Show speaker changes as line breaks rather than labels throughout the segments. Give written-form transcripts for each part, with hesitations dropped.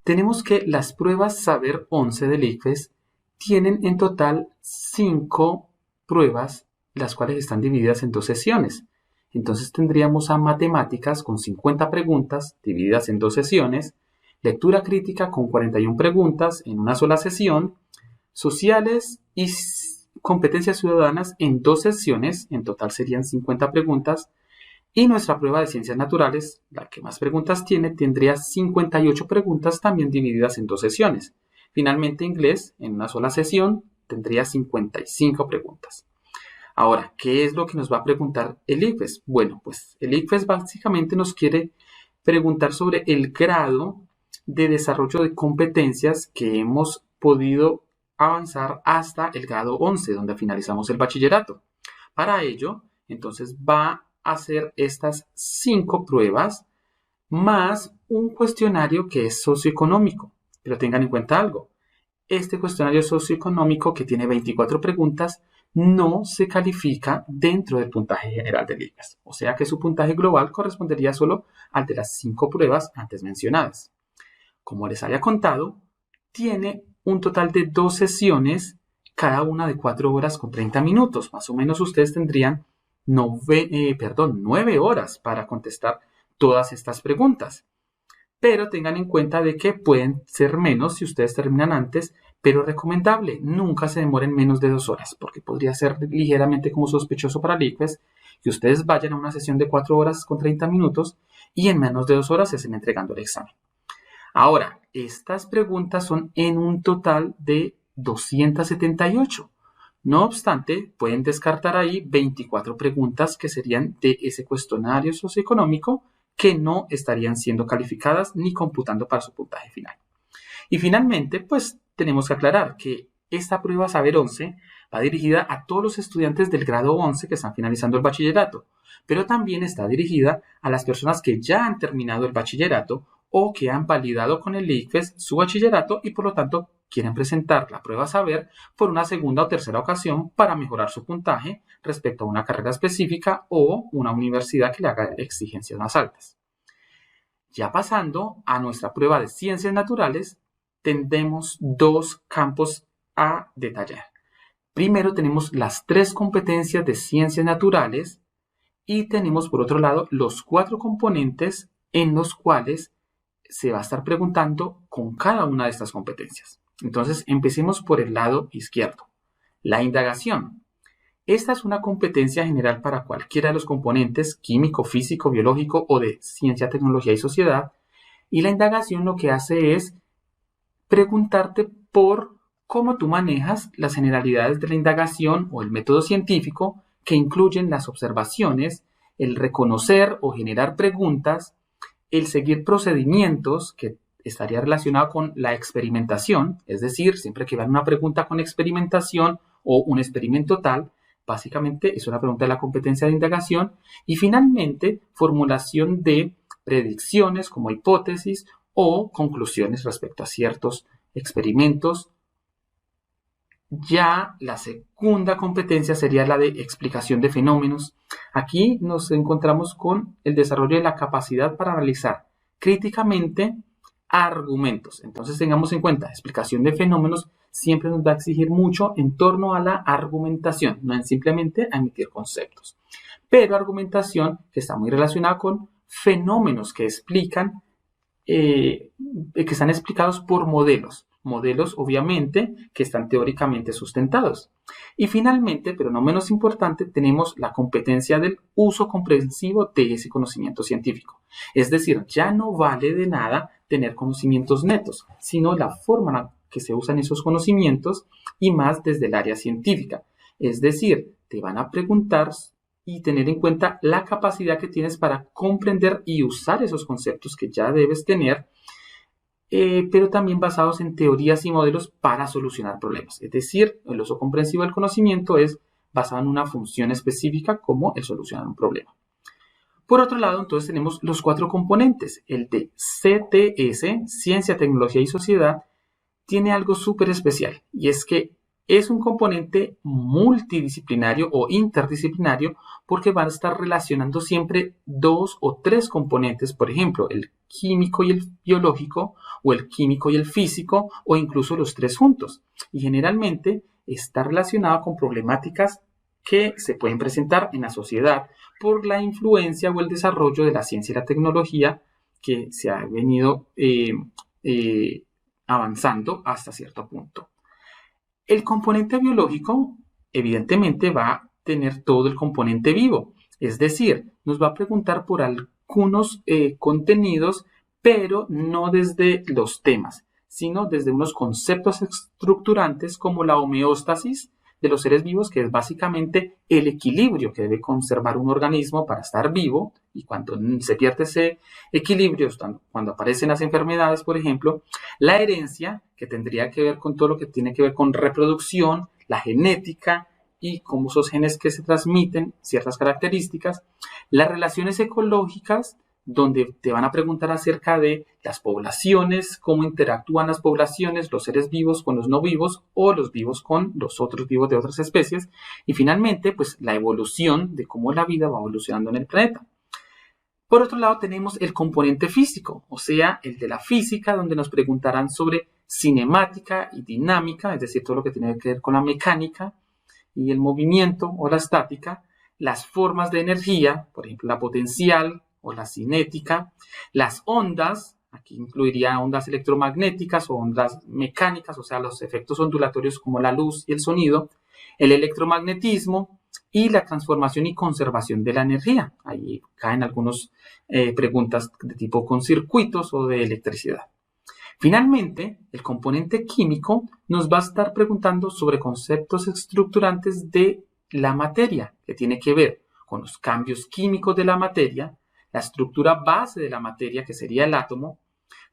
tenemos que las pruebas Saber 11 del ICFES tienen en total 5 pruebas, las cuales están divididas en 2 sesiones. Entonces tendríamos a matemáticas con 50 preguntas divididas en 2 sesiones, lectura crítica con 41 preguntas en una sola sesión, sociales y competencias ciudadanas en 2 sesiones, en total serían 50 preguntas, y nuestra prueba de ciencias naturales, la que más preguntas tiene, tendría 58 preguntas también divididas en 2 sesiones. Finalmente, inglés, en una sola sesión, tendría 55 preguntas. Ahora, ¿qué es lo que nos va a preguntar el ICFES? Bueno, pues el ICFES básicamente nos quiere preguntar sobre el grado de desarrollo de competencias que hemos podido avanzar hasta el grado 11, donde finalizamos el bachillerato. Para ello, entonces va a hacer estas 5 pruebas más un cuestionario que es socioeconómico. Pero tengan en cuenta algo. Este cuestionario socioeconómico, que tiene 24 preguntas, no se califica dentro del puntaje general del ICFES. O sea que su puntaje global correspondería solo al de las 5 pruebas antes mencionadas. Como les había contado, tiene un total de 2 sesiones, cada una de 4 horas con 30 minutos. Más o menos ustedes tendrían 9 horas para contestar todas estas preguntas. Pero tengan en cuenta de que pueden ser menos si ustedes terminan antes, pero recomendable, nunca se demoren menos de 2 horas, porque podría ser ligeramente como sospechoso para el ICFES que ustedes vayan a una sesión de 4 horas con 30 minutos y en menos de 2 horas se estén entregando el examen. Ahora, estas preguntas son en un total de 278. No obstante, pueden descartar ahí 24 preguntas que serían de ese cuestionario socioeconómico que no estarían siendo calificadas ni computando para su puntaje final. Y finalmente, pues tenemos que aclarar que esta prueba Saber 11 va dirigida a todos los estudiantes del grado 11 que están finalizando el bachillerato, pero también está dirigida a las personas que ya han terminado el bachillerato o que han validado con el ICFES su bachillerato y por lo tanto quieren presentar la prueba Saber por una segunda o tercera ocasión para mejorar su puntaje respecto a una carrera específica o una universidad que le haga exigencias más altas. Ya pasando a nuestra prueba de ciencias naturales, tendremos 2 campos a detallar. Primero tenemos las 3 competencias de ciencias naturales y tenemos por otro lado los 4 componentes en los cuales se va a estar preguntando con cada una de estas competencias. Entonces, empecemos por el lado izquierdo. La indagación. Esta es una competencia general para cualquiera de los componentes químico, físico, biológico o de ciencia, tecnología y sociedad. Y la indagación lo que hace es preguntarte por cómo tú manejas las generalidades de la indagación o el método científico que incluyen las observaciones, el reconocer o generar preguntas, el seguir procedimientos que estaría relacionado con la experimentación, es decir, siempre que vean una pregunta con experimentación o un experimento tal, básicamente es una pregunta de la competencia de indagación, y finalmente formulación de predicciones como hipótesis o conclusiones respecto a ciertos experimentos. Ya la segunda competencia sería la de explicación de fenómenos. Aquí nos encontramos con el desarrollo de la capacidad para analizar críticamente argumentos. Entonces tengamos en cuenta, explicación de fenómenos siempre nos va a exigir mucho en torno a la argumentación, no en simplemente a emitir conceptos. Pero argumentación que está muy relacionada con fenómenos que explican, que están explicados por modelos. Modelos, obviamente, que están teóricamente sustentados. Y finalmente, pero no menos importante, tenemos la competencia del uso comprensivo de ese conocimiento científico. Es decir, ya no vale de nada tener conocimientos netos, sino la forma en la que se usan esos conocimientos y más desde el área científica. Es decir, te van a preguntar y tener en cuenta la capacidad que tienes para comprender y usar esos conceptos que ya debes tener, pero también basados en teorías y modelos para solucionar problemas. Es decir, el uso comprensivo del conocimiento es basado en una función específica como el solucionar un problema. Por otro lado, entonces tenemos los 4 componentes. El de CTS, Ciencia, Tecnología y Sociedad, tiene algo súper especial y es que Es un componente multidisciplinario o interdisciplinario porque van a estar relacionando siempre 2 o 3 componentes, por ejemplo, el químico y el biológico, o el químico y el físico, o incluso los 3 juntos. Y generalmente está relacionado con problemáticas que se pueden presentar en la sociedad por la influencia o el desarrollo de la ciencia y la tecnología que se ha venido avanzando hasta cierto punto. El componente biológico, evidentemente, va a tener todo el componente vivo, es decir, nos va a preguntar por algunos contenidos, pero no desde los temas, sino desde unos conceptos estructurantes como la homeostasis de los seres vivos, que es básicamente el equilibrio que debe conservar un organismo para estar vivo, y cuando se pierde ese equilibrio, cuando aparecen las enfermedades, por ejemplo, la herencia, que tendría que ver con todo lo que tiene que ver con reproducción, la genética y cómo esos genes que se transmiten ciertas características, las relaciones ecológicas, donde te van a preguntar acerca de las poblaciones, cómo interactúan las poblaciones, los seres vivos con los no vivos o los vivos con los otros vivos de otras especies, y finalmente, pues la evolución de cómo la vida va evolucionando en el planeta. Por otro lado, tenemos el componente físico, o sea, el de la física, donde nos preguntarán sobre cinemática y dinámica, es decir, todo lo que tiene que ver con la mecánica y el movimiento o la estática, las formas de energía, por ejemplo, la potencial o la cinética, las ondas, aquí incluiría ondas electromagnéticas o ondas mecánicas, o sea, los efectos ondulatorios como la luz y el sonido, el electromagnetismo y la transformación y conservación de la energía. Ahí caen algunas preguntas de tipo con circuitos o de electricidad. Finalmente, el componente químico nos va a estar preguntando sobre conceptos estructurantes de la materia, que tiene que ver con los cambios químicos de la materia, la estructura base de la materia, que sería el átomo,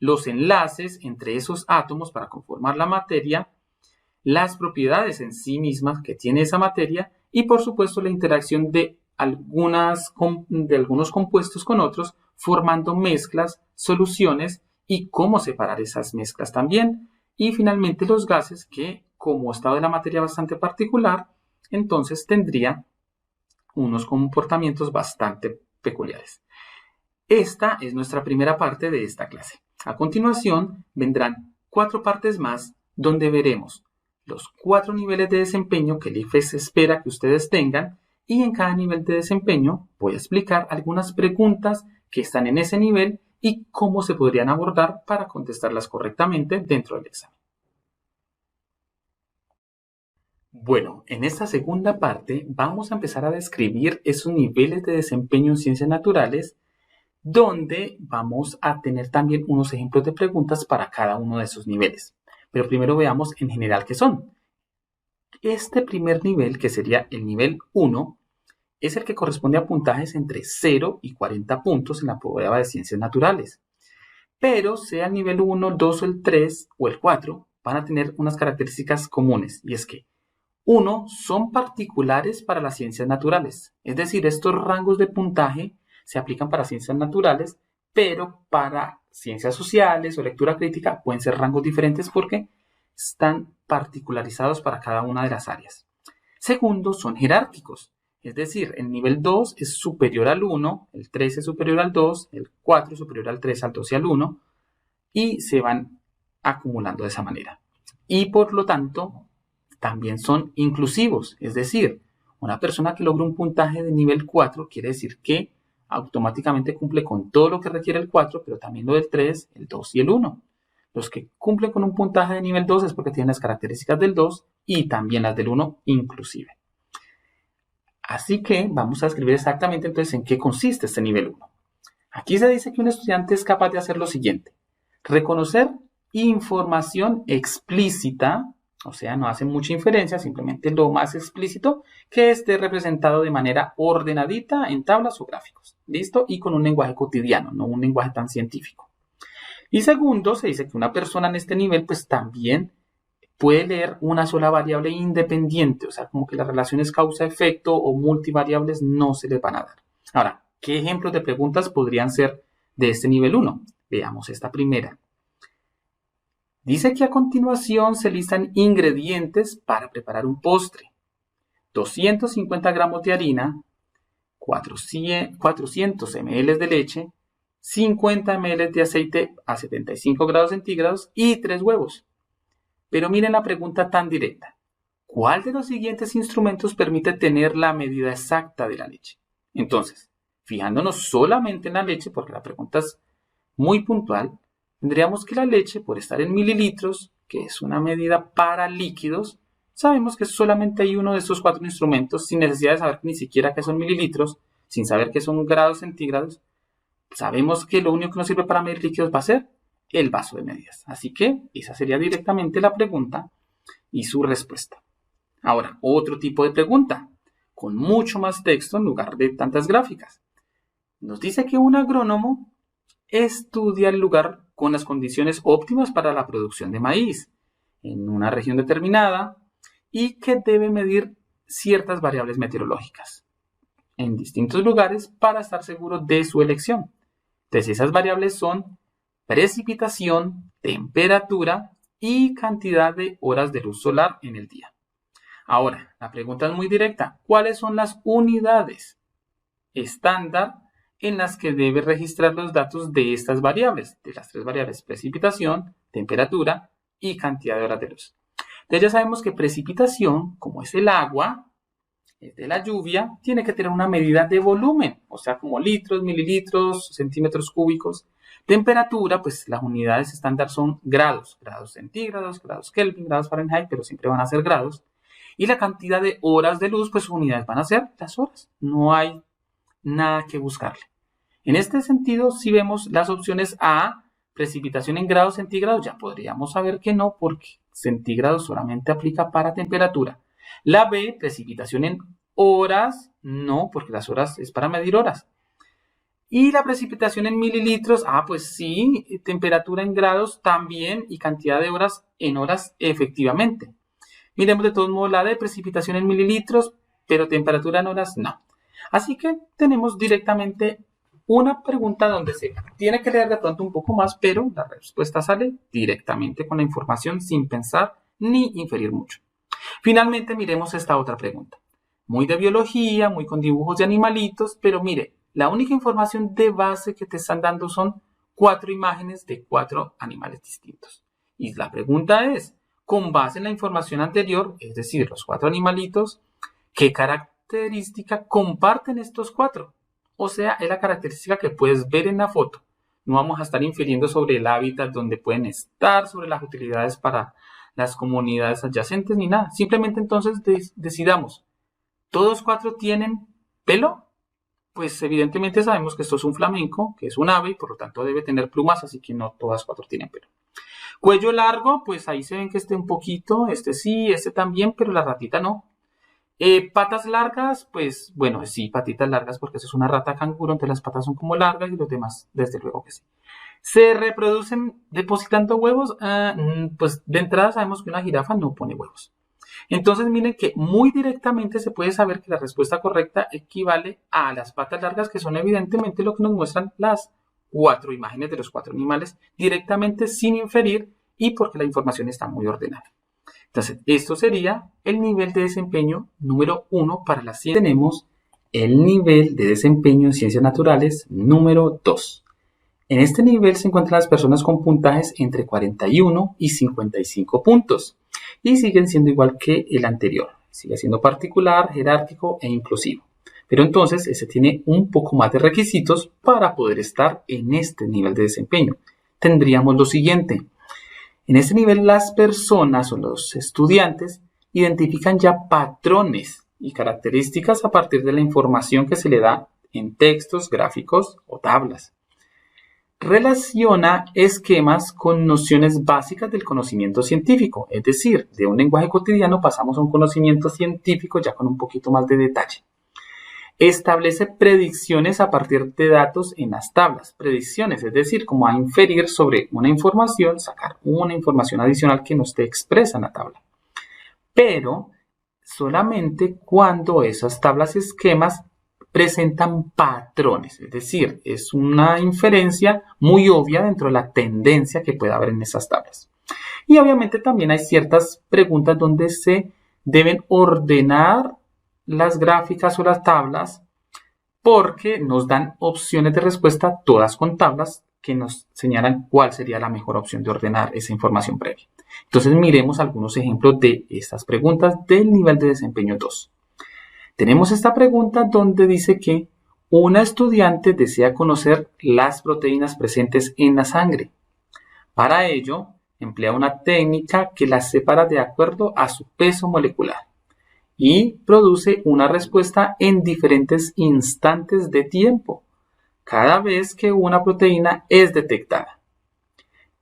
los enlaces entre esos átomos para conformar la materia, las propiedades en sí mismas que tiene esa materia y, por supuesto, la interacción de algunos compuestos con otros, formando mezclas, soluciones y cómo separar esas mezclas también. Y finalmente los gases que, como estado de la materia bastante particular, entonces tendría unos comportamientos bastante peculiares. Esta es nuestra primera parte de esta clase. A continuación vendrán 4 partes más donde veremos los 4 niveles de desempeño que el IFES espera que ustedes tengan, y en cada nivel de desempeño voy a explicar algunas preguntas que están en ese nivel y cómo se podrían abordar para contestarlas correctamente dentro del examen. Bueno, en esta segunda parte vamos a empezar a describir esos niveles de desempeño en ciencias naturales, donde vamos a tener también unos ejemplos de preguntas para cada uno de esos niveles. Pero primero veamos en general qué son. Este primer nivel, que sería el nivel 1, es el que corresponde a puntajes entre 0 y 40 puntos en la prueba de ciencias naturales. Pero sea el nivel 1, 2 o el 3 o el 4, van a tener unas características comunes, y es que 1 son particulares para las ciencias naturales. Es decir, estos rangos de puntaje se aplican para ciencias naturales, pero para ciencias sociales o lectura crítica pueden ser rangos diferentes porque están particularizados para cada una de las áreas. Segundo, son jerárquicos. Es decir, el nivel 2 es superior al 1, el 3 es superior al 2, el 4 es superior al 3, al 2 y al 1, y se van acumulando de esa manera. Y por lo tanto, también son inclusivos. Es decir, una persona que logra un puntaje de nivel 4 quiere decir que automáticamente cumple con todo lo que requiere el 4, pero también lo del 3, el 2 y el 1. Los que cumplen con un puntaje de nivel 2 es porque tienen las características del 2 y también las del 1 inclusive. Así que vamos a escribir exactamente entonces en qué consiste este nivel 1. Aquí se dice que un estudiante es capaz de hacer lo siguiente: reconocer información explícita, o sea, no hace mucha inferencia, simplemente lo más explícito que esté representado de manera ordenadita en tablas o gráficos. ¿Listo? Y con un lenguaje cotidiano, no un lenguaje tan científico. Y segundo, se dice que una persona en este nivel pues también puede leer una sola variable independiente, o sea, como que las relaciones causa-efecto o multivariables no se les van a dar. Ahora, ¿qué ejemplos de preguntas podrían ser de este nivel 1? Veamos esta primera. Dice que a continuación se listan ingredientes para preparar un postre. 250 gramos de harina, 400 ml de leche, 50 ml de aceite a 75 grados centígrados y 3 huevos. Pero miren la pregunta tan directa. ¿Cuál de los siguientes instrumentos permite tener la medida exacta de la leche? Entonces, fijándonos solamente en la leche, porque la pregunta es muy puntual, tendríamos que la leche, por estar en mililitros, que es una medida para líquidos, sabemos que solamente hay uno de estos 4 instrumentos, sin necesidad de saber ni siquiera qué son mililitros, sin saber qué son grados centígrados. Sabemos que lo único que nos sirve para medir líquidos va a ser el vaso de medidas. Así que esa sería directamente la pregunta y su respuesta. Ahora, otro tipo de pregunta, con mucho más texto en lugar de tantas gráficas. Nos dice que un agrónomo estudia el lugar con las condiciones óptimas para la producción de maíz en una región determinada y que debe medir ciertas variables meteorológicas en distintos lugares para estar seguro de su elección. Entonces, esas variables son precipitación, temperatura y cantidad de horas de luz solar en el día. Ahora, la pregunta es muy directa. ¿Cuáles son las unidades estándar en las que debe registrar los datos de estas variables? De las 3 variables, precipitación, temperatura y cantidad de horas de luz. Entonces ya sabemos que precipitación, como es el agua, es de la lluvia, tiene que tener una medida de volumen, o sea, como litros, mililitros, centímetros cúbicos. Temperatura, pues las unidades estándar son grados, grados centígrados, grados Kelvin, grados Fahrenheit, pero siempre van a ser grados. Y la cantidad de horas de luz, pues sus unidades van a ser las horas. No hay nada que buscarle. En este sentido, si vemos las opciones A, precipitación en grados centígrados, ya podríamos saber que no, porque centígrados solamente aplica para temperatura. La B, precipitación en horas, no, porque las horas es para medir horas. Y la precipitación en mililitros, pues sí, temperatura en grados también y cantidad de horas en horas efectivamente. Miremos de todos modos la de precipitación en mililitros, pero temperatura en horas no. Así que tenemos directamente una pregunta donde se tiene que leer de pronto un poco más, pero la respuesta sale directamente con la información sin pensar ni inferir mucho. Finalmente miremos esta otra pregunta. Muy de biología, muy con dibujos de animalitos, pero mire, la única información de base que te están dando son 4 imágenes de 4 animales distintos. Y la pregunta es, con base en la información anterior, es decir, los 4 animalitos, ¿qué característica comparten estos 4? O sea, es la característica que puedes ver en la foto. No vamos a estar infiriendo sobre el hábitat donde pueden estar, sobre las utilidades para las comunidades adyacentes, ni nada. Simplemente entonces decidamos, ¿todos 4 tienen pelo? Pues evidentemente sabemos que esto es un flamenco, que es un ave, y por lo tanto debe tener plumas, así que no todas 4 tienen pelo. Cuello largo, pues ahí se ven que este un poquito, este sí, este también, pero la ratita no. Patas largas, pues bueno, sí, patitas largas porque eso es una rata canguro, entonces las patas son como largas y los demás, desde luego que sí. ¿Se reproducen depositando huevos? Pues de entrada sabemos que una jirafa no pone huevos. Entonces miren que muy directamente se puede saber que la respuesta correcta equivale a las patas largas, que son evidentemente lo que nos muestran las 4 imágenes de los 4 animales, directamente sin inferir y porque la información está muy ordenada. Entonces, esto sería el nivel de desempeño número 1 para la ciencia. Tenemos el nivel de desempeño en ciencias naturales número 2. En este nivel se encuentran las personas con puntajes entre 41 y 55 puntos y siguen siendo igual que el anterior. Sigue siendo particular, jerárquico e inclusivo. Pero entonces, ese tiene un poco más de requisitos para poder estar en este nivel de desempeño. Tendríamos lo siguiente. En este nivel las personas o los estudiantes identifican ya patrones y características a partir de la información que se le da en textos, gráficos o tablas. Relaciona esquemas con nociones básicas del conocimiento científico, es decir, de un lenguaje cotidiano pasamos a un conocimiento científico ya con un poquito más de detalle. Establece predicciones a partir de datos en las tablas. Predicciones, es decir, como a inferir sobre una información, sacar una información adicional que no esté expresa en la tabla. Pero solamente cuando esas tablas esquemas presentan patrones, es decir, es una inferencia muy obvia dentro de la tendencia que pueda haber en esas tablas. Y obviamente también hay ciertas preguntas donde se deben ordenar las gráficas o las tablas porque nos dan opciones de respuesta, todas con tablas que nos señalan cuál sería la mejor opción de ordenar esa información previa. Entonces miremos algunos ejemplos de estas preguntas del nivel de desempeño 2. Tenemos esta pregunta donde dice que una estudiante desea conocer las proteínas presentes en la sangre. Para ello, emplea una técnica que las separa de acuerdo a su peso molecular y produce una respuesta en diferentes instantes de tiempo, cada vez que una proteína es detectada.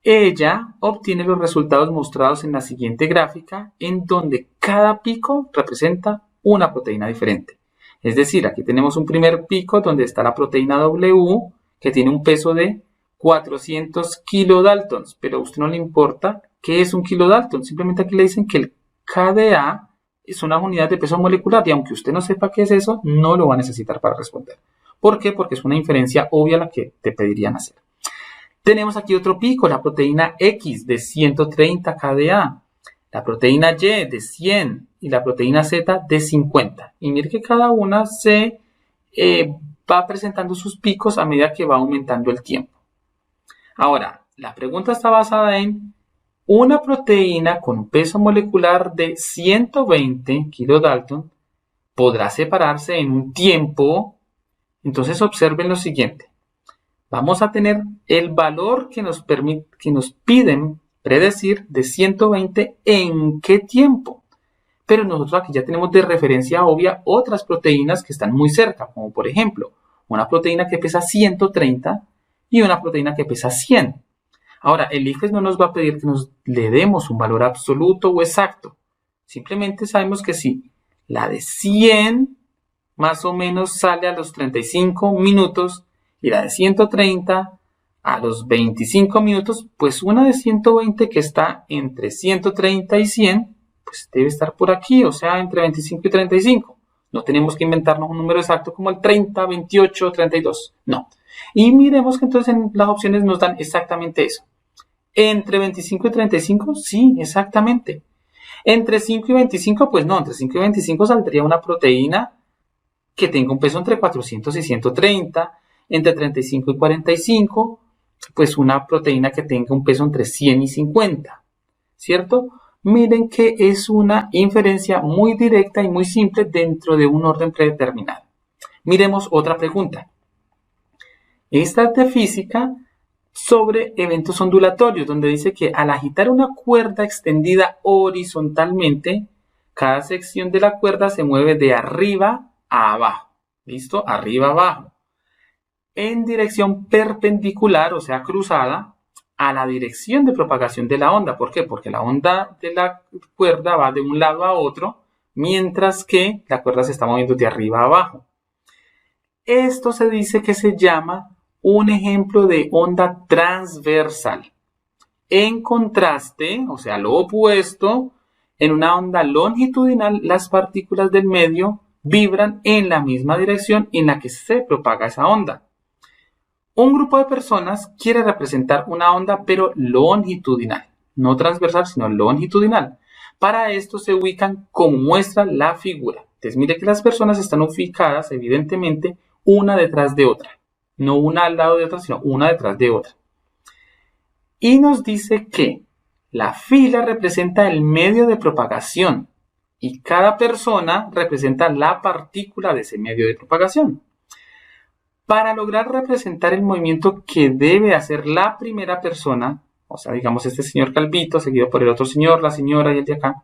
Ella obtiene los resultados mostrados en la siguiente gráfica, en donde cada pico representa una proteína diferente. Es decir, aquí tenemos un primer pico donde está la proteína W, que tiene un peso de 400 kilodaltons, pero a usted no le importa qué es un kilodalton, simplemente aquí le dicen que el KDA es una unidad de peso molecular y aunque usted no sepa qué es eso, no lo va a necesitar para responder. ¿Por qué? Porque es una inferencia obvia la que te pedirían hacer. Tenemos aquí otro pico, la proteína X de 130 KDA, la proteína Y de 100 y la proteína Z de 50. Y mire que cada una se va presentando sus picos a medida que va aumentando el tiempo. Ahora, la pregunta está basada en una proteína con un peso molecular de 120 kilodalton podrá separarse en un tiempo. Entonces observen lo siguiente. Vamos a tener el valor que nos piden predecir de 120 en qué tiempo. Pero nosotros aquí ya tenemos de referencia obvia otras proteínas que están muy cerca, como por ejemplo, una proteína que pesa 130 y una proteína que pesa 100. Ahora, el ICFES no nos va a pedir que le demos un valor absoluto o exacto. Simplemente sabemos que si la de 100 más o menos sale a los 35 minutos y la de 130 a los 25 minutos, pues una de 120 que está entre 130 y 100, pues debe estar por aquí, o sea, entre 25 y 35. No tenemos que inventarnos un número exacto como el 30, 28, 32. No. Y miremos que entonces en las opciones nos dan exactamente eso. ¿Entre 25 y 35? Sí, exactamente. ¿Entre 5 y 25? Pues no, entre 5 y 25 saldría una proteína que tenga un peso entre 400 y 130. Entre 35 y 45, pues una proteína que tenga un peso entre 100 y 50. ¿Cierto? Miren que es una inferencia muy directa y muy simple dentro de un orden predeterminado. Miremos otra pregunta. Esta es de física sobre eventos ondulatorios, donde dice que al agitar una cuerda extendida horizontalmente, cada sección de la cuerda se mueve de arriba a abajo. ¿Listo? Arriba a abajo. En dirección perpendicular, o sea, cruzada, a la dirección de propagación de la onda. ¿Por qué? Porque la onda de la cuerda va de un lado a otro, mientras que la cuerda se está moviendo de arriba a abajo. Esto se dice que se llama un ejemplo de onda transversal. En contraste, o sea, lo opuesto, en una onda longitudinal, las partículas del medio vibran en la misma dirección en la que se propaga esa onda. Un grupo de personas quiere representar una onda pero longitudinal, no transversal sino longitudinal. Para esto se ubican como muestra la figura. Entonces mire que las personas están ubicadas evidentemente una detrás de otra. No una al lado de otra, sino una detrás de otra. Y nos dice que la fila representa el medio de propagación y cada persona representa la partícula de ese medio de propagación. Para lograr representar el movimiento que debe hacer la primera persona, o sea, digamos este señor Calvito, seguido por el otro señor, la señora y el de acá,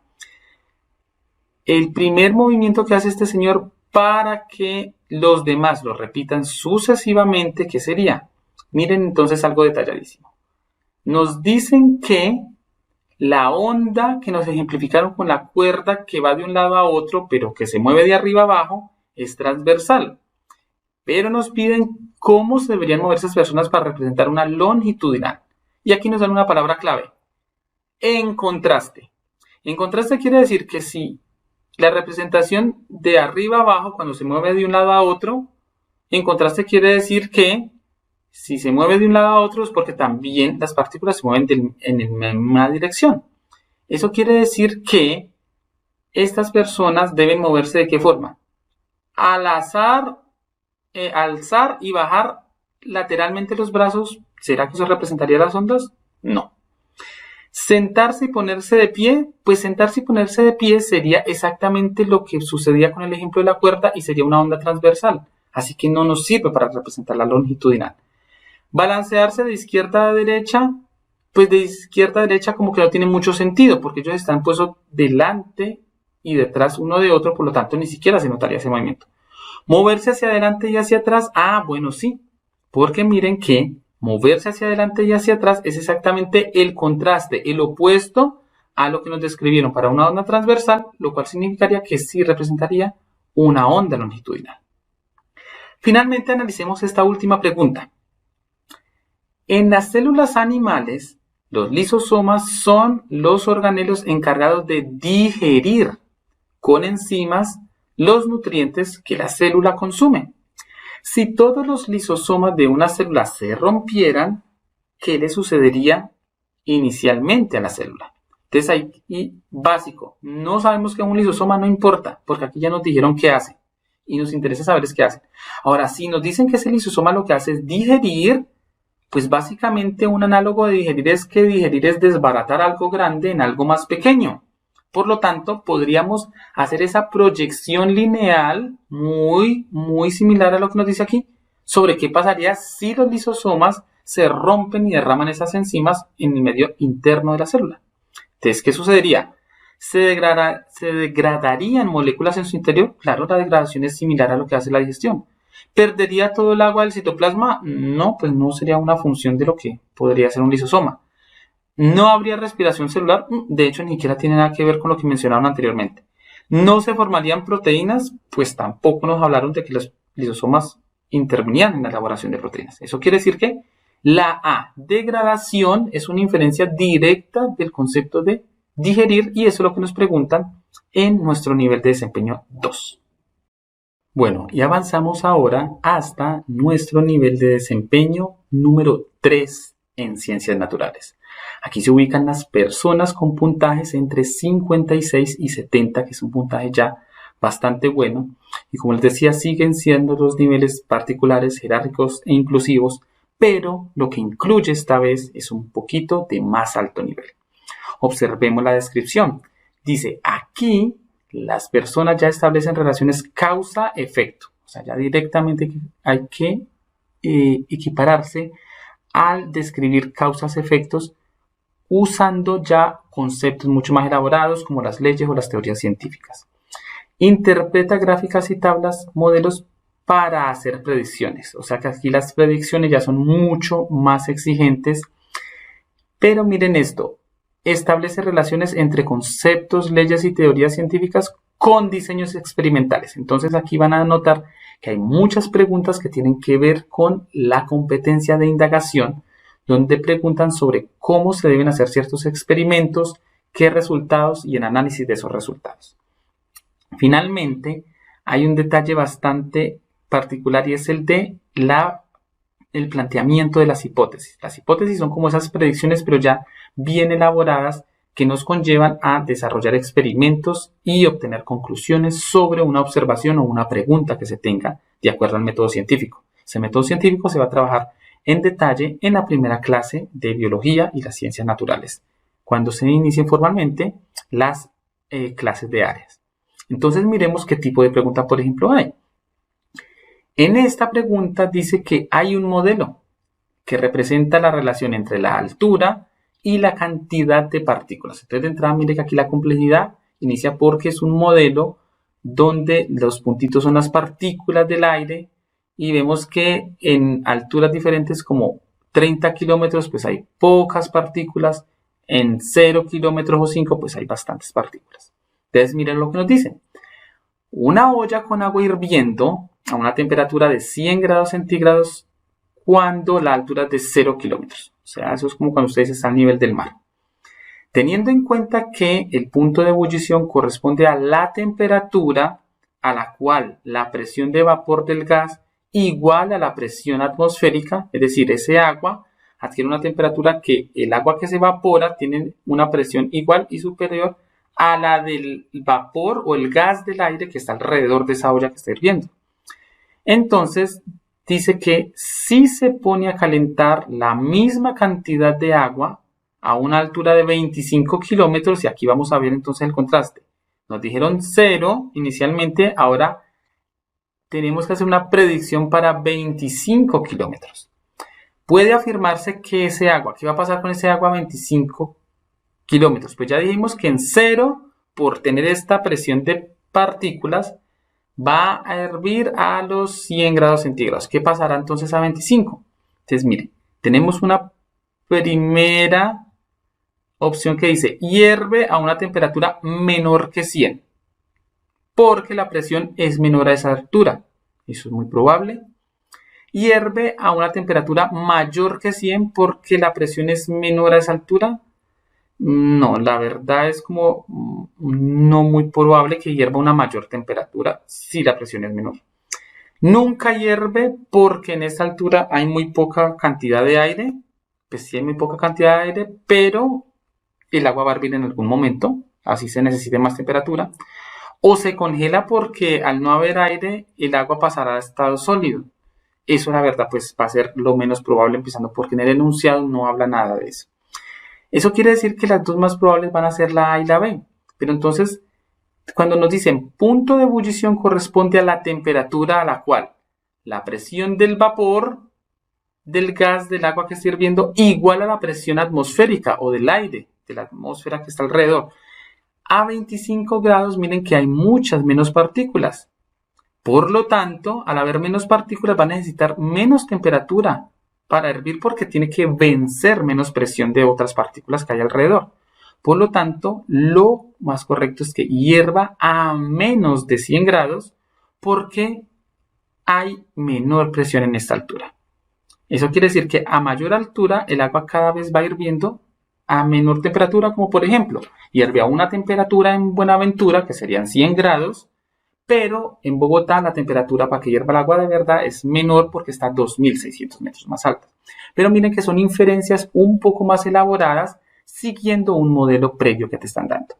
el primer movimiento que hace este señor para que los demás lo repitan sucesivamente, ¿qué sería? Miren entonces algo detalladísimo. Nos dicen que la onda que nos ejemplificaron con la cuerda que va de un lado a otro, pero que se mueve de arriba a abajo, es transversal. Pero nos piden cómo se deberían mover esas personas para representar una longitudinal. Y aquí nos dan una palabra clave. En contraste. En contraste quiere decir que si la representación de arriba a abajo, cuando se mueve de un lado a otro, en contraste quiere decir que Si se mueve de un lado a otro es porque también las partículas se mueven en la misma dirección. Eso quiere decir que estas personas deben moverse ¿de qué forma? Al azar, alzar y bajar lateralmente los brazos. ¿Será que eso representaría las ondas? No. Sentarse y ponerse de pie, pues sentarse y ponerse de pie sería exactamente lo que sucedía con el ejemplo de la cuerda y sería una onda transversal. Así que no nos sirve para representar la longitudinal. Balancearse de izquierda a derecha, pues de izquierda a derecha como que no tiene mucho sentido, porque ellos están puestos delante y detrás uno de otro, por lo tanto ni siquiera se notaría ese movimiento. Moverse hacia adelante y hacia atrás, bueno sí, porque miren que moverse hacia adelante y hacia atrás es exactamente el contraste, el opuesto a lo que nos describieron para una onda transversal, lo cual significaría que sí representaría una onda longitudinal. Finalmente analicemos esta última pregunta. En las células animales, los lisosomas son los organelos encargados de digerir con enzimas los nutrientes que la célula consume. Si todos los lisosomas de una célula se rompieran, ¿qué le sucedería inicialmente a la célula? Entonces ahí, básico, no sabemos qué es un lisosoma, no importa, porque aquí ya nos dijeron qué hace y nos interesa saber qué hace. Ahora, si nos dicen que ese lisosoma lo que hace es digerir, pues básicamente un análogo de digerir es que digerir es desbaratar algo grande en algo más pequeño. Por lo tanto, podríamos hacer esa proyección lineal muy similar a lo que nos dice aquí, sobre qué pasaría si los lisosomas se rompen y derraman esas enzimas en el medio interno de la célula. Entonces, ¿qué sucedería? ¿Se degradarían moléculas en su interior? Claro, la degradación es similar a lo que hace la digestión. ¿Perdería todo el agua del citoplasma? No, pues no sería una función de lo que podría ser un lisosoma. ¿No habría respiración celular? De hecho, ni siquiera tiene nada que ver con lo que mencionaron anteriormente. ¿No se formarían proteínas? Pues tampoco nos hablaron de que los lisosomas intervenían en la elaboración de proteínas. Eso quiere decir que la degradación es una inferencia directa del concepto de digerir y eso es lo que nos preguntan en nuestro nivel de desempeño 2. Bueno, y avanzamos ahora hasta nuestro nivel de desempeño número 3 en ciencias naturales. Aquí se ubican las personas con puntajes entre 56 y 70, que es un puntaje ya bastante bueno. Y como les decía, siguen siendo los niveles particulares, jerárquicos e inclusivos, pero lo que incluye esta vez es un poquito de más alto nivel. Observemos la descripción. Dice, aquí las personas ya establecen relaciones causa-efecto. O sea, ya directamente hay que equipararse al describir causas-efectos usando ya conceptos mucho más elaborados como las leyes o las teorías científicas. Interpreta gráficas y tablas, modelos para hacer predicciones. O sea que aquí las predicciones ya son mucho más exigentes. Pero miren esto. Establece relaciones entre conceptos, leyes y teorías científicas con diseños experimentales. Entonces aquí van a notar que hay muchas preguntas que tienen que ver con la competencia de indagación, donde preguntan sobre cómo se deben hacer ciertos experimentos, qué resultados y el análisis de esos resultados. Finalmente, hay un detalle bastante particular y es el de el planteamiento de las hipótesis. Las hipótesis son como esas predicciones, pero ya bien elaboradas, que nos conllevan a desarrollar experimentos y obtener conclusiones sobre una observación o una pregunta que se tenga de acuerdo al método científico. Ese método científico se va a trabajar en detalle en la primera clase de biología y las ciencias naturales, cuando se inicien formalmente las clases de áreas. Entonces miremos qué tipo de pregunta, por ejemplo, hay. En esta pregunta dice que hay un modelo que representa la relación entre la altura y la cantidad de partículas. Entonces de entrada mire que aquí la complejidad inicia porque es un modelo donde los puntitos son las partículas del aire y vemos que en alturas diferentes como 30 kilómetros pues hay pocas partículas, en 0 kilómetros o 5 pues hay bastantes partículas. Entonces miren lo que nos dicen. Una olla con agua hirviendo a una temperatura de 100 grados centígrados cuando la altura es de 0 kilómetros. O sea, eso es como cuando ustedes están al nivel del mar. Teniendo en cuenta que el punto de ebullición corresponde a la temperatura a la cual la presión de vapor del gas igual a la presión atmosférica, es decir, ese agua adquiere una temperatura que el agua que se evapora tiene una presión igual y superior a la del vapor o el gas del aire que está alrededor de esa olla que está hirviendo. Entonces, dice que si se pone a calentar la misma cantidad de agua a una altura de 25 kilómetros, y aquí vamos a ver entonces el contraste. Nos dijeron 0 inicialmente, ahora tenemos que hacer una predicción para 25 kilómetros. Puede afirmarse que ese agua, ¿qué va a pasar con ese agua a 25 kilómetros? Pues ya dijimos que en 0, por tener esta presión de partículas, va a hervir a los 100 grados centígrados. ¿Qué pasará entonces a 25? Entonces, mire, tenemos una primera opción que dice hierve a una temperatura menor que 100, porque la presión es menor a esa altura. Eso es muy probable. Hierve a una temperatura mayor que 100 porque la presión es menor a esa altura. No, la verdad es como no muy probable que hierva a una mayor temperatura si la presión es menor. Nunca hierve porque en esta altura hay muy poca cantidad de aire. Pues sí hay muy poca cantidad de aire, pero el agua va a hervir en algún momento, así se necesite más temperatura. O se congela porque al no haber aire, el agua pasará a estado sólido. Eso la verdad pues va a ser lo menos probable, empezando porque en el enunciado no habla nada de eso. Eso quiere decir que las dos más probables van a ser la A y la B. Pero entonces, cuando nos dicen punto de ebullición corresponde a la temperatura a la cual la presión del vapor del gas del agua que está hirviendo igual a la presión atmosférica o del aire, de la atmósfera que está alrededor. A 25 grados, miren que hay muchas menos partículas. Por lo tanto, al haber menos partículas va a necesitar menos temperatura para hervir porque tiene que vencer menos presión de otras partículas que hay alrededor. Por lo tanto, lo más correcto es que hierva a menos de 100 grados porque hay menor presión en esta altura. Eso quiere decir que a mayor altura el agua cada vez va hirviendo a menor temperatura, como por ejemplo, hierve a una temperatura en Buenaventura, que serían 100 grados, pero en Bogotá la temperatura para que hierva el agua de verdad es menor porque está a 2.600 metros más alta. Pero miren que son inferencias un poco más elaboradas siguiendo un modelo previo que te están dando.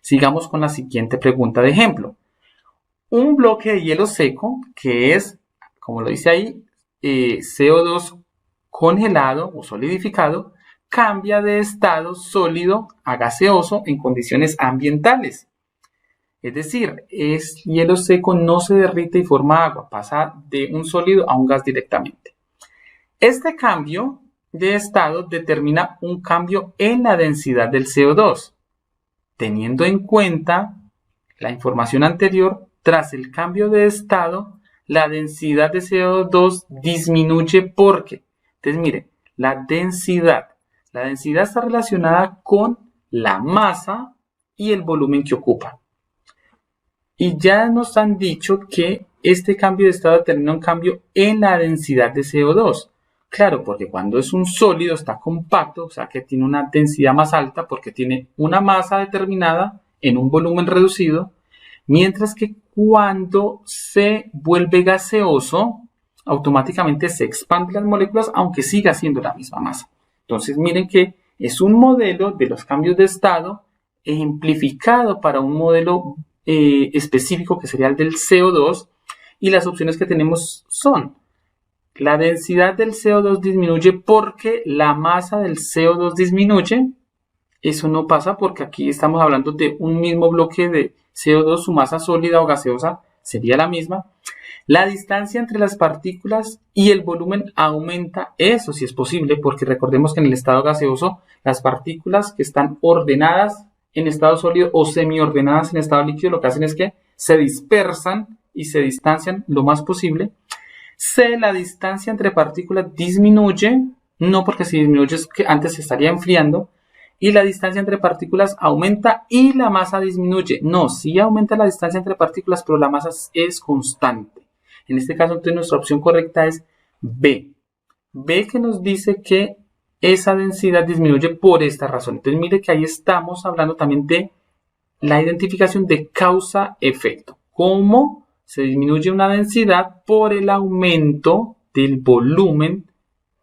Sigamos con la siguiente pregunta de ejemplo. Un bloque de hielo seco que es, como lo dice ahí, CO2 congelado o solidificado, cambia de estado sólido a gaseoso en condiciones ambientales. Es decir, es hielo seco, no se derrite y forma agua, pasa de un sólido a un gas directamente. Este cambio de estado determina un cambio en la densidad del CO2. Teniendo en cuenta la información anterior, tras el cambio de estado, la densidad de CO2 disminuye porque, entonces miren, la densidad está relacionada con la masa y el volumen que ocupa. Y ya nos han dicho que este cambio de estado determina un cambio en la densidad de CO2. Claro, porque cuando es un sólido está compacto, o sea que tiene una densidad más alta porque tiene una masa determinada en un volumen reducido, mientras que cuando se vuelve gaseoso, automáticamente se expanden las moléculas aunque siga siendo la misma masa. Entonces miren que es un modelo de los cambios de estado ejemplificado para un modelo específico que sería el del CO2, y las opciones que tenemos son: la densidad del CO2 disminuye porque la masa del CO2 disminuye. Eso no pasa porque aquí estamos hablando de un mismo bloque de CO2, su masa sólida o gaseosa sería la misma. La distancia entre las partículas y el volumen aumenta, eso sí es posible, porque recordemos que en el estado gaseoso las partículas que están ordenadas en estado sólido o semiordenadas en estado líquido lo que hacen es que se dispersan y se distancian lo más posible. C, la distancia entre partículas disminuye, no porque si disminuye es que antes se estaría enfriando, y la distancia entre partículas aumenta y la masa disminuye. No, sí aumenta la distancia entre partículas, pero la masa es constante. En este caso, entonces, nuestra opción correcta es B. B, que nos dice que esa densidad disminuye por esta razón. Entonces, mire que ahí estamos hablando también de la identificación de causa-efecto. ¿Cómo se disminuye una densidad por el aumento del volumen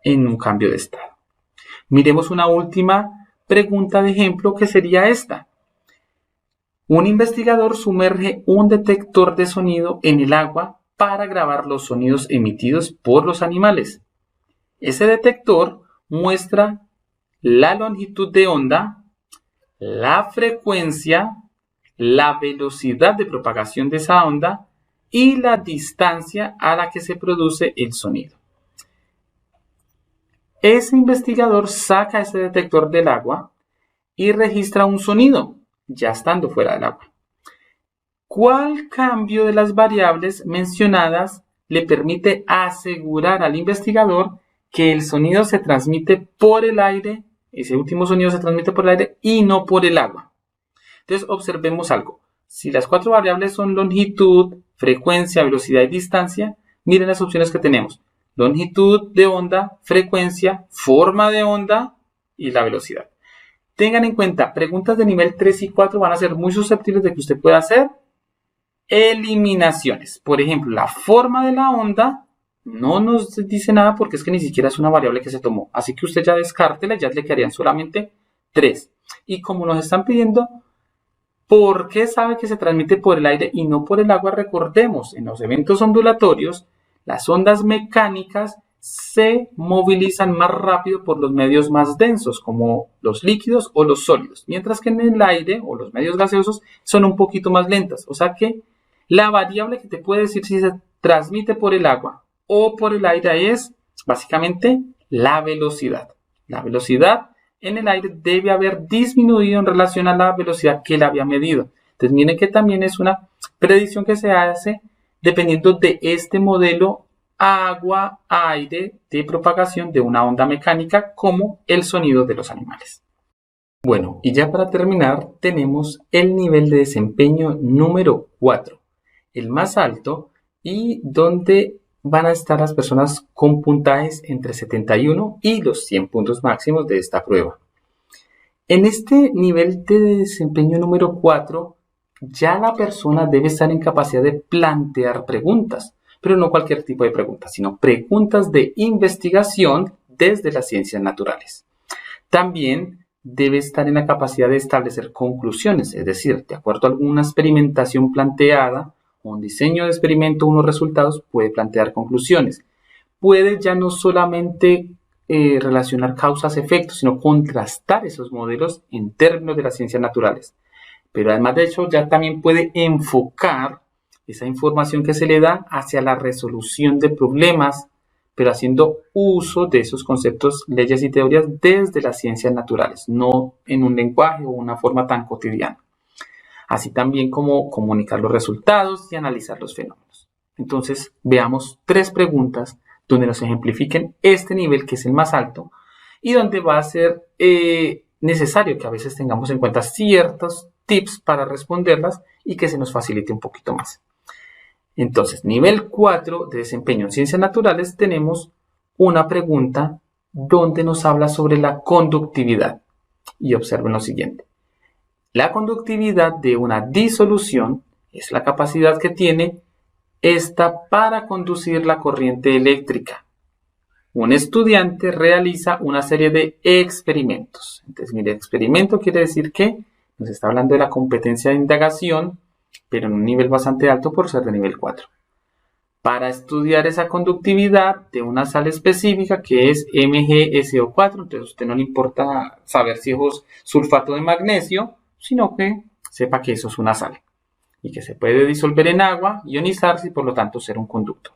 en un cambio de estado. Miremos una última pregunta de ejemplo que sería esta. Un investigador sumerge un detector de sonido en el agua para grabar los sonidos emitidos por los animales. Ese detector muestra la longitud de onda, la frecuencia, la velocidad de propagación de esa onda y la distancia a la que se produce el sonido. Ese investigador saca ese detector del agua y registra un sonido, ya estando fuera del agua. ¿Cuál cambio de las variables mencionadas le permite asegurar al investigador que el sonido se transmite por el aire, ese último sonido se transmite por el aire y no por el agua? Entonces observemos algo. Si las 4 variables son longitud, frecuencia, velocidad y distancia, miren las opciones que tenemos. Longitud de onda, frecuencia, forma de onda y la velocidad. Tengan en cuenta, preguntas de nivel 3 y 4 van a ser muy susceptibles de que usted pueda hacer eliminaciones. Por ejemplo, la forma de la onda no nos dice nada porque es que ni siquiera es una variable que se tomó. Así que usted ya descártela, ya le quedarían solamente 3. Y como nos están pidiendo, ¿por qué sabe que se transmite por el aire y no por el agua? Recordemos, en los eventos ondulatorios, las ondas mecánicas se movilizan más rápido por los medios más densos, como los líquidos o los sólidos, mientras que en el aire o los medios gaseosos son un poquito más lentas. O sea que la variable que te puede decir si se transmite por el agua o por el aire es básicamente la velocidad. La velocidad en el aire debe haber disminuido en relación a la velocidad que él había medido. Entonces miren que también es una predicción que se hace dependiendo de este modelo agua-aire de propagación de una onda mecánica como el sonido de los animales. Bueno, y ya para terminar tenemos el nivel de desempeño número 4, el más alto y donde van a estar las personas con puntajes entre 71 y los 100 puntos máximos de esta prueba. En este nivel de desempeño número 4, ya la persona debe estar en capacidad de plantear preguntas, pero no cualquier tipo de preguntas, sino preguntas de investigación desde las ciencias naturales. También debe estar en la capacidad de establecer conclusiones, es decir, de acuerdo a alguna experimentación planteada, un diseño de experimento, unos resultados, puede plantear conclusiones. Puede ya no solamente relacionar causas-efectos, sino contrastar esos modelos en términos de las ciencias naturales. Pero además de eso, ya también puede enfocar esa información que se le da hacia la resolución de problemas, pero haciendo uso de esos conceptos, leyes y teorías desde las ciencias naturales, no en un lenguaje o una forma tan cotidiana. Así también como comunicar los resultados y analizar los fenómenos. Entonces, veamos 3 preguntas donde nos ejemplifiquen este nivel que es el más alto y donde va a ser necesario que a veces tengamos en cuenta ciertos tips para responderlas y que se nos facilite un poquito más. Entonces, nivel 4 de desempeño en ciencias naturales tenemos una pregunta donde nos habla sobre la conductividad. Y observen lo siguiente. La conductividad de una disolución es la capacidad que tiene esta para conducir la corriente eléctrica. Un estudiante realiza una serie de experimentos. Entonces, mire, experimento quiere decir que nos está hablando de la competencia de indagación, pero en un nivel bastante alto por ser de nivel 4. Para estudiar esa conductividad de una sal específica que es MgSO4, entonces a usted no le importa saber si es sulfato de magnesio, sino que sepa que eso es una sal y que se puede disolver en agua, ionizarse y por lo tanto ser un conductor.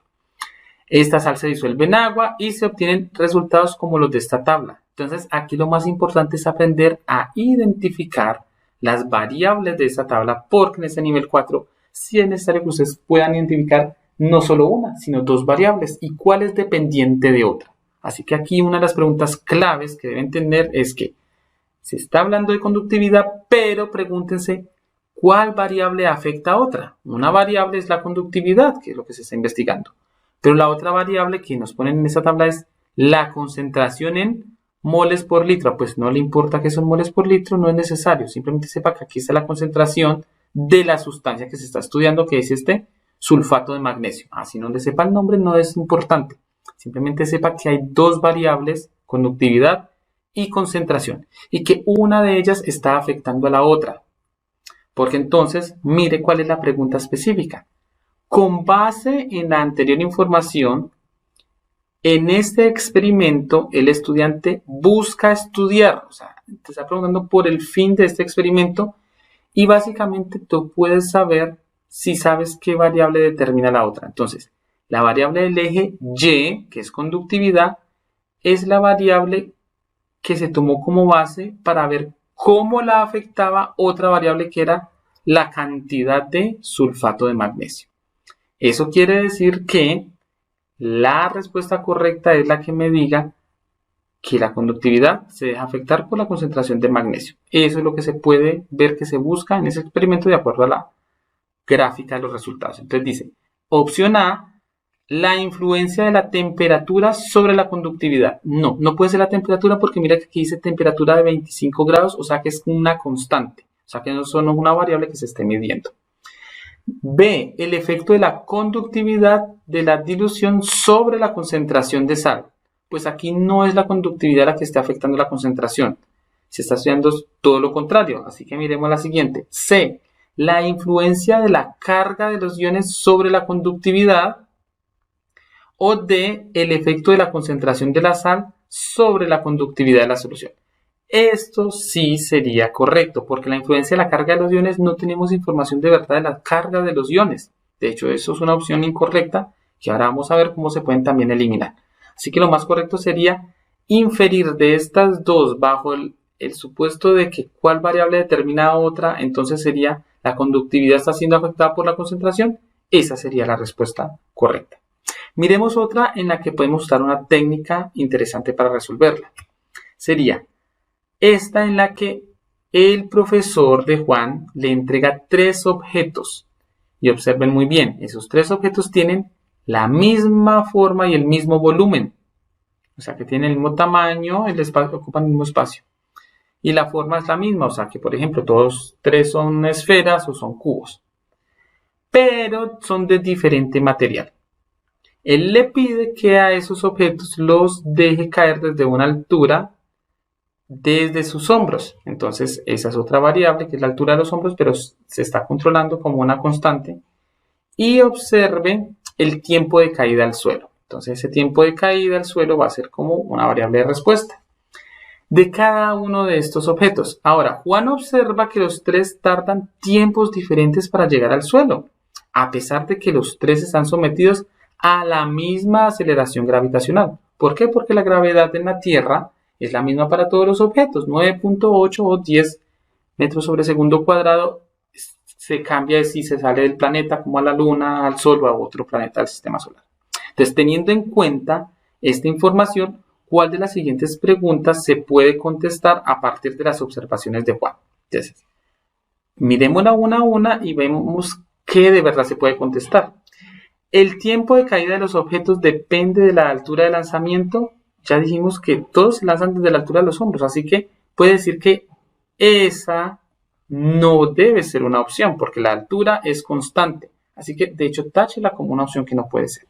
Esta sal se disuelve en agua y se obtienen resultados como los de esta tabla. Entonces aquí lo más importante es aprender a identificar las variables de esta tabla, porque en este nivel 4 sí es necesario que ustedes puedan identificar no solo una, sino 2 variables y cuál es dependiente de otra. Así que aquí una de las preguntas claves que deben tener es que se está hablando de conductividad, pero pregúntense cuál variable afecta a otra. Una variable es la conductividad, que es lo que se está investigando, pero la otra variable que nos ponen en esta tabla es la concentración en moles por litro. Pues no le importa que son moles por litro, no es necesario. Simplemente sepa que aquí está la concentración de la sustancia que se está estudiando, que es este sulfato de magnesio. Así no le sepa el nombre no es importante. Simplemente sepa que hay dos variables, conductividad y concentración, y que una de ellas está afectando a la otra. Porque entonces, mire cuál es la pregunta específica. Con base en la anterior información, en este experimento el estudiante busca estudiar, o sea, te está preguntando por el fin de este experimento y básicamente tú puedes saber si sabes qué variable determina la otra. Entonces, la variable del eje Y, que es conductividad, es la variable que se tomó como base para ver cómo la afectaba otra variable que era la cantidad de sulfato de magnesio. Eso quiere decir que la respuesta correcta es la que me diga que la conductividad se deja afectar por la concentración de magnesio. Eso es lo que se puede ver que se busca en ese experimento de acuerdo a la gráfica de los resultados. Entonces dice, opción A, la influencia de la temperatura sobre la conductividad. No, no puede ser la temperatura porque mira que aquí dice temperatura de 25 grados, o sea que es una constante, o sea que no es una variable que se esté midiendo. B, el efecto de la conductividad de la dilución sobre la concentración de sal. Pues aquí no es la conductividad la que está afectando la concentración. Se está estudiando todo lo contrario, así que miremos la siguiente. C, la influencia de la carga de los iones sobre la conductividad. O D, el efecto de la concentración de la sal sobre la conductividad de la solución. Esto sí sería correcto, porque la influencia de la carga de los iones no tenemos información de verdad de la carga de los iones. De hecho, eso es una opción incorrecta que ahora vamos a ver cómo se pueden también eliminar. Así que lo más correcto sería inferir de estas dos bajo el supuesto de que cuál variable determina otra, entonces sería la conductividad está siendo afectada por la concentración. Esa sería la respuesta correcta. Miremos otra en la que podemos usar una técnica interesante para resolverla. Sería esta en la que el profesor de Juan le entrega 3 objetos. Y observen muy bien, esos 3 objetos tienen la misma forma y el mismo volumen. O sea que tienen el mismo tamaño, el espacio, ocupan el mismo espacio. Y la forma es la misma, o sea que por ejemplo todos 3 son esferas o son cubos. Pero son de diferente material. Él le pide que a esos objetos los deje caer desde una altura desde sus hombros. Entonces esa es otra variable que es la altura de los hombros, pero se está controlando como una constante. Y observe el tiempo de caída al suelo. Entonces ese tiempo de caída al suelo va a ser como una variable de respuesta de cada uno de estos objetos. Ahora, Juan observa que los 3 tardan tiempos diferentes para llegar al suelo, a pesar de que los 3 están sometidos a la misma aceleración gravitacional. ¿Por qué? Porque la gravedad en la Tierra es la misma para todos los objetos, 9.8 o 10 metros sobre segundo cuadrado. Se cambia si se sale del planeta como a la Luna, al Sol o a otro planeta del sistema solar. Entonces, teniendo en cuenta esta información, ¿cuál de las siguientes preguntas se puede contestar a partir de las observaciones de Juan? Entonces, miremosla una a una y vemos qué de verdad se puede contestar. El tiempo de caída de los objetos depende de la altura de lanzamiento. Ya dijimos que todos se lanzan desde la altura de los hombros, así que puede decir que esa no debe ser una opción porque la altura es constante. Así que, de hecho, táchela como una opción que no puede ser.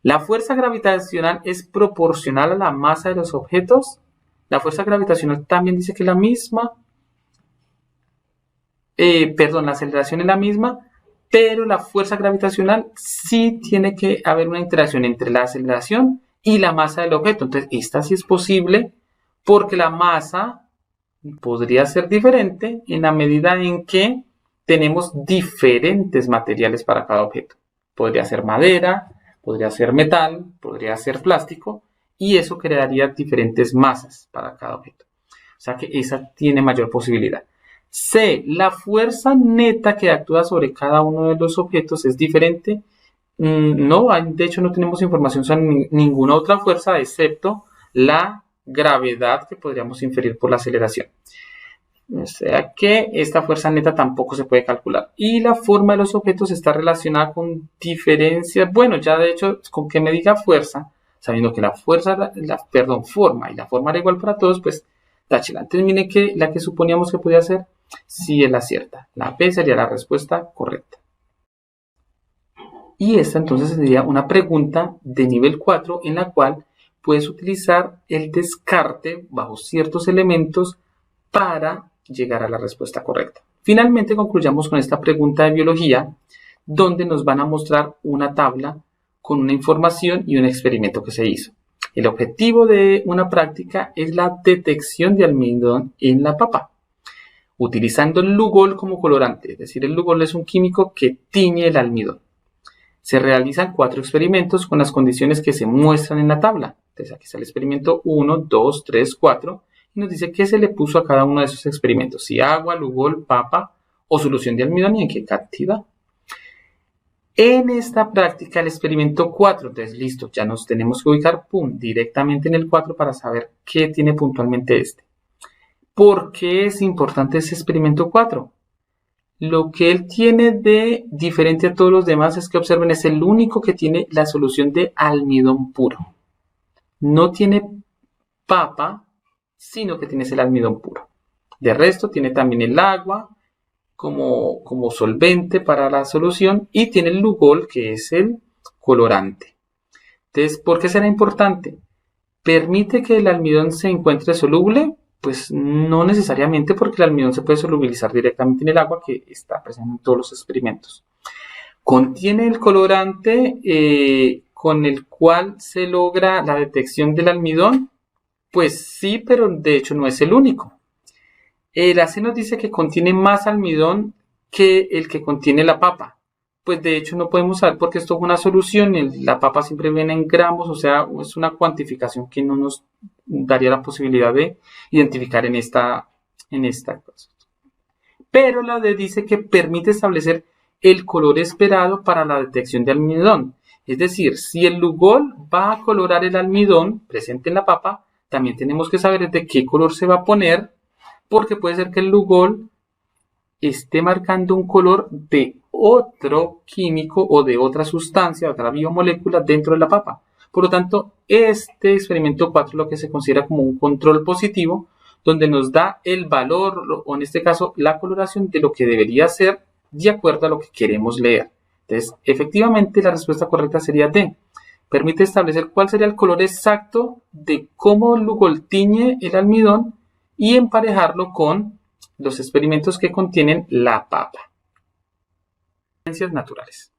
La fuerza gravitacional es proporcional a la masa de los objetos. La fuerza gravitacional también dice que es la misma. La aceleración es la misma, pero la fuerza gravitacional sí tiene que haber una interacción entre la aceleración y la masa del objeto. Entonces, esta sí es posible porque la masa podría ser diferente en la medida en que tenemos diferentes materiales para cada objeto. Podría ser madera, podría ser metal, podría ser plástico, y eso crearía diferentes masas para cada objeto. O sea que esa tiene mayor posibilidad. C. La fuerza neta que actúa sobre cada uno de los objetos es diferente. No, de hecho no tenemos información sobre ninguna otra fuerza excepto la gravedad que podríamos inferir por la aceleración. O sea que esta fuerza neta tampoco se puede calcular. Y la forma de los objetos está relacionada con diferencias. Bueno, ya de hecho, con que me diga fuerza, sabiendo que la forma y la forma era igual para todos, pues táchela. Entonces miren que la que suponíamos que podía ser, sí es la cierta. La B sería la respuesta correcta. Y esta entonces sería una pregunta de nivel 4 en la cual puedes utilizar el descarte bajo ciertos elementos para llegar a la respuesta correcta. Finalmente concluyamos con esta pregunta de biología, donde nos van a mostrar una tabla con una información y un experimento que se hizo. El objetivo de una práctica es la detección de almidón en la papa, utilizando el Lugol como colorante, es decir, el Lugol es un químico que tiñe el almidón. Se realizan 4 experimentos con las condiciones que se muestran en la tabla. Entonces aquí está el experimento 1, 2, 3, 4 y nos dice qué se le puso a cada uno de esos experimentos, si agua, Lugol, papa o solución de almidón y en qué cantidad. En esta práctica el experimento 4, entonces listo, ya nos tenemos que ubicar directamente en el 4 para saber qué tiene puntualmente este. ¿Por qué es importante ese experimento 4? Lo que él tiene de diferente a todos los demás es que observen, es el único que tiene la solución de almidón puro. No tiene papa, sino que tiene el almidón puro. De resto tiene también el agua como solvente para la solución y tiene el Lugol, que es el colorante. Entonces, ¿por qué será importante? ¿Permite que el almidón se encuentre soluble? Pues no necesariamente, porque el almidón se puede solubilizar directamente en el agua que está presente en todos los experimentos. ¿Contiene el colorante con el cual se logra la detección del almidón? Pues sí, pero de hecho no es el único. El AC nos dice que contiene más almidón que el que contiene la papa. Pues de hecho no podemos saber porque esto es una solución, la papa siempre viene en gramos, o sea, es una cuantificación que no nos daría la posibilidad de identificar en esta cosa. Pero la D dice que permite establecer el color esperado para la detección de almidón. Es decir, si el Lugol va a colorar el almidón presente en la papa, también tenemos que saber de qué color se va a poner, porque puede ser que el Lugol esté marcando un color de otro químico o de otra sustancia, otra biomolécula dentro de la papa. Por lo tanto, este experimento 4 es lo que se considera como un control positivo, donde nos da el valor, o en este caso, la coloración de lo que debería ser de acuerdo a lo que queremos leer. Entonces, efectivamente, la respuesta correcta sería D. Permite establecer cuál sería el color exacto de cómo Lugol tiñe el almidón y emparejarlo con los experimentos que contienen la papa. Ciencias naturales.